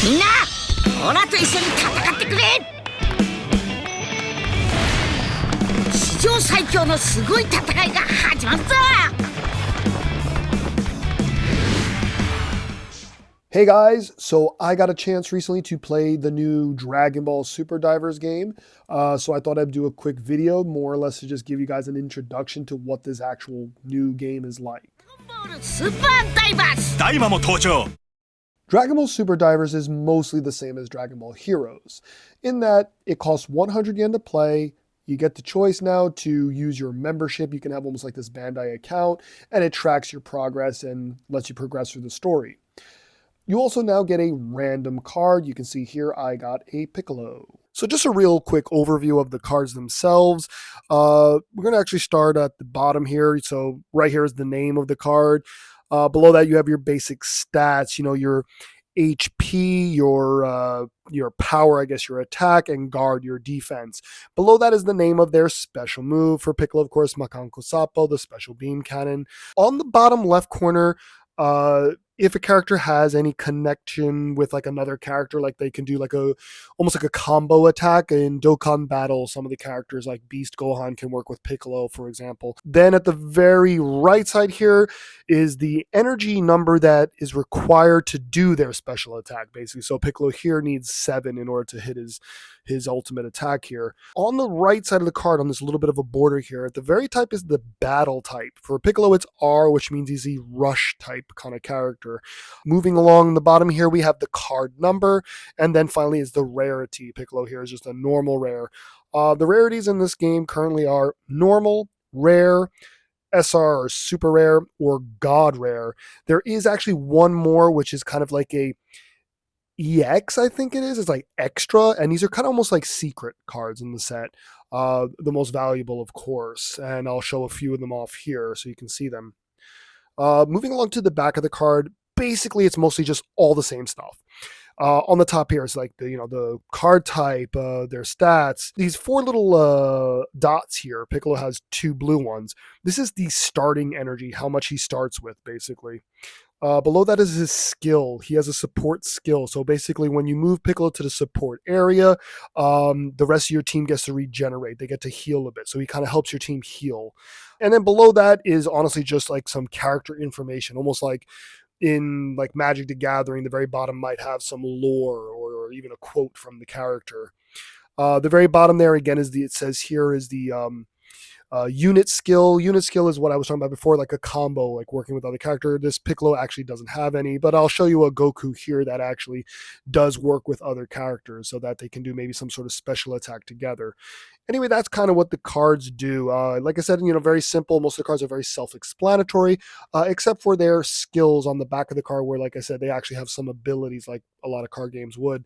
みんなオラと一緒に戦ってくれ。史上最強のすごい戦いが始まるぞ。 Hey guys, so I got a chance recently to play the new Dragon Ball Super Divers game, so I thought I'd do a quick video, more or less to just give you guys an introduction to what this actual new game is like. スーパーダイバース 大魔も登場 Dragon Ball Super Divers is mostly the same as Dragon Ball Heroes, in that it costs 100 yen to play. You get the choice now to use your membership. You can have almost like this Bandai account, and it tracks your progress and lets you progress through the story. You also now get a random card. You can see here I got a Piccolo. So just a real quick overview of the cards themselves. We're going to actually start at the bottom here. So right here is the name of the card. Below that you have your basic stats, you know, your HP, your power, I guess your attack, and guard, your defense. Below that is the name of their special move. For Piccolo, of course, Makanko Sappo, the special beam cannon. On the bottom left corner, if a character has any connection with like another character, like they can do like almost like a combo attack in Dokkan Battle. Some of the characters like Beast Gohan can work with Piccolo, for example. Then at the very right side here is the energy number that is required to do their special attack, basically. So Piccolo here needs 7 in order to hit his ultimate attack here. On the right side of the card, on this little bit of a border here, at the very top is the battle type. For Piccolo, it's R, which means he's a rush type kind of character. Moving along the bottom here, we have the card number, and then finally is the rarity. Piccolo here is just a normal rare. The rarities in this game currently are normal, rare, SR or super rare, or god rare. There is actually one more, which is kind of like a EX, I think it is. It's like extra, and these are kind of almost like secret cards in the set. The most valuable, of course, and I'll show a few of them off here so you can see them. Moving along to the back of the card, basically it's mostly just all the same stuff. On the top here is like the card type, their stats. These 4 little dots here. Piccolo has 2 blue ones. This is the starting energy, how much he starts with, basically. Below that is his skill. He has a support skill. So basically when you move Piccolo to the support area, the rest of your team gets to regenerate. They get to heal a bit. So he kind of helps your team heal. And then below that is honestly just like some character information, almost like in like Magic the Gathering, the very bottom might have some lore or even a quote from the character. The very bottom there again is it says here is the unit skill. Unit skill is what I was talking about before, like a combo, like working with other character. This Piccolo actually doesn't have any, but I'll show you a Goku here that actually does work with other characters so that they can do maybe some sort of special attack together. Anyway, that's kind of what the cards do. Like I said, very simple. Most of the cards are very self-explanatory, except for their skills on the back of the card where, like I said, they actually have some abilities like a lot of card games would.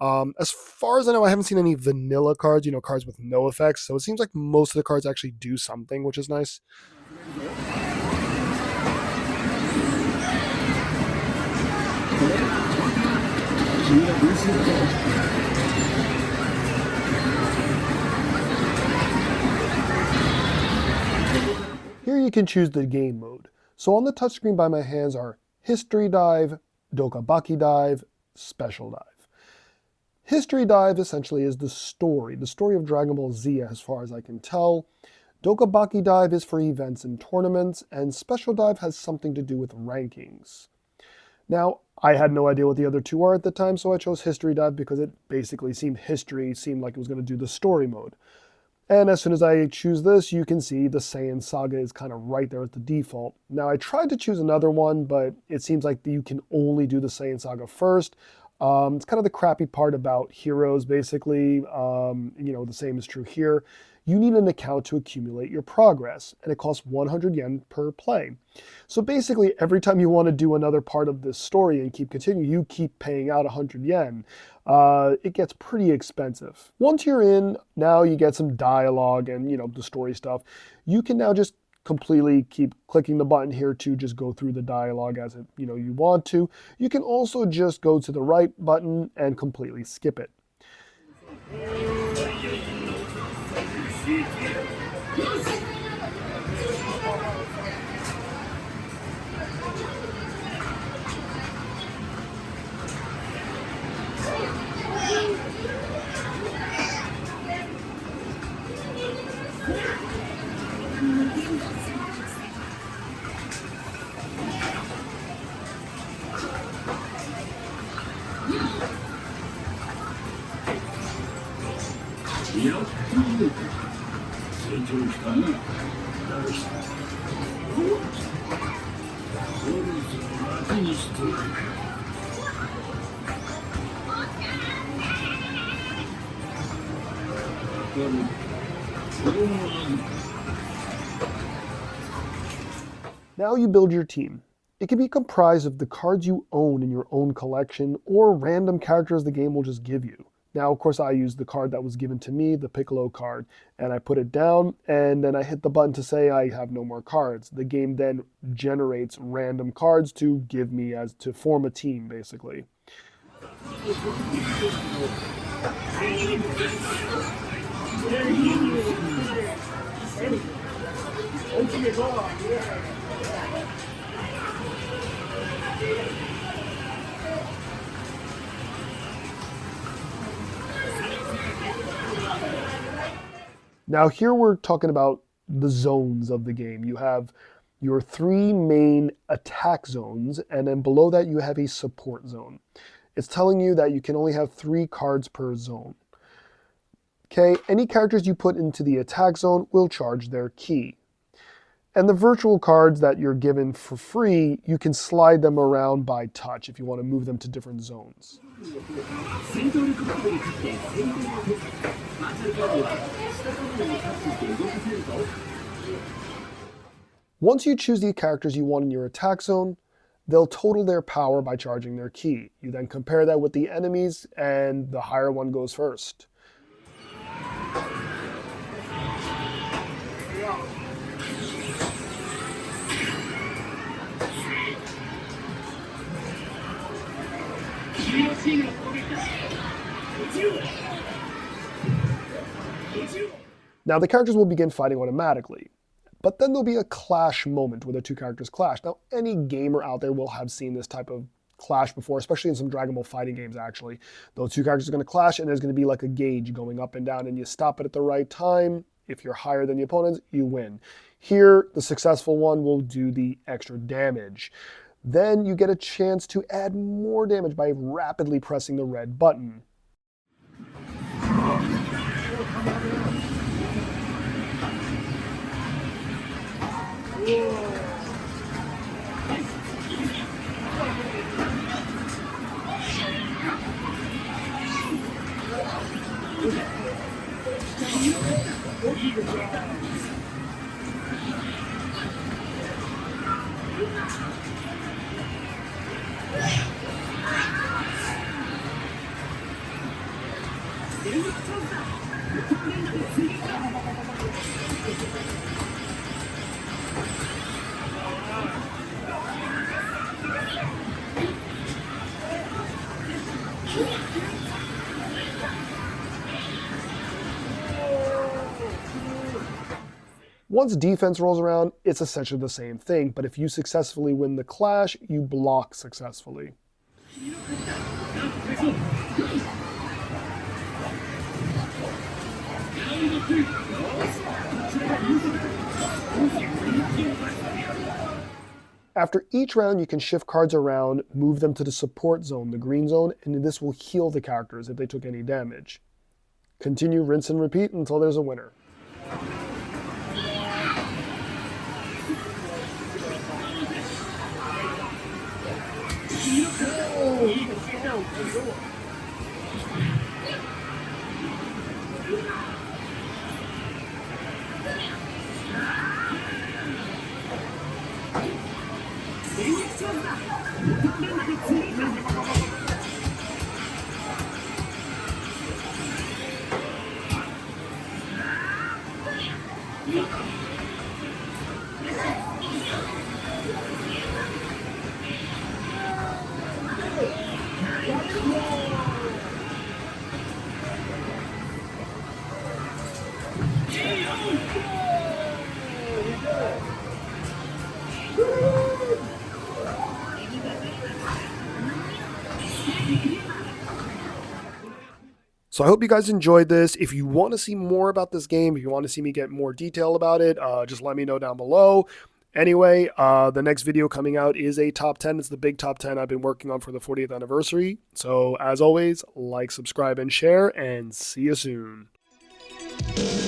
As far as I know, I haven't seen any vanilla cards, cards with no effects. So it seems like most of the cards actually do something, which is nice. Here you can choose the game mode. So on the touchscreen by my hands are History Dive, Dokabaki Dive, Special Dive. History Dive essentially is the story of Dragon Ball Z as far as I can tell. Dokabaki Dive is for events and tournaments, and Special Dive has something to do with rankings. Now, I had no idea what the other two are at the time, so I chose History Dive because it basically seemed like it was going to do the story mode. And as soon as I choose this, you can see the Saiyan Saga is kind of right there at the default. Now, I tried to choose another one, but it seems like you can only do the Saiyan Saga first. It's kind of the crappy part about Heroes, basically. The same is true here. You need an account to accumulate your progress, and it costs 100 yen per play. So basically, every time you want to do another part of this story and continuing, you keep paying out 100 yen. It gets pretty expensive. Once you're in, now you get some dialogue and, the story stuff. You can now just completely keep clicking the button here to just go through the dialogue as you want to. You can also just go to the right button and completely skip it. Now you build your team. It can be comprised of the cards you own in your own collection or random characters the game will just give you. Now, of course, I used the card that was given to me, the Piccolo card, and I put it down, and then I hit the button to say I have no more cards. The game then generates random cards to give me as to form a team, basically. Now here we're talking about the zones of the game. You have your three main attack zones, and then below that you have a support zone. It's telling you that you can only have 3 cards per zone. Okay, any characters you put into the attack zone will charge their ki. And the virtual cards that you're given for free, you can slide them around by touch if you want to move them to different zones. Once you choose the characters you want in your attack zone, they'll total their power by charging their ki. You then compare that with the enemies, and the higher one goes first. Now the characters will begin fighting automatically, but then there'll be a clash moment where the 2 characters clash. Now any gamer out there will have seen this type of clash before, especially in some Dragon Ball fighting games actually. Those 2 characters are going to clash, and there's going to be like a gauge going up and down, and you stop it at the right time. If you're higher than the opponents, you win. Here, the successful one will do the extra damage. Then you get a chance to add more damage by rapidly pressing the red button. Once defense rolls around, it's essentially the same thing, but if you successfully win the clash, you block successfully. After each round, you can shift cards around, move them to the support zone, the green zone, and this will heal the characters if they took any damage. Continue, rinse, and repeat until there's a winner. So I hope you guys enjoyed this. If you want to see more about this game, if you want to see me get more detail about it, just let me know down below. Anyway, the next video coming out is a top 10. It's the big top 10 I've been working on for the 40th anniversary. So as always, like, subscribe, and share, and see you soon. Bye.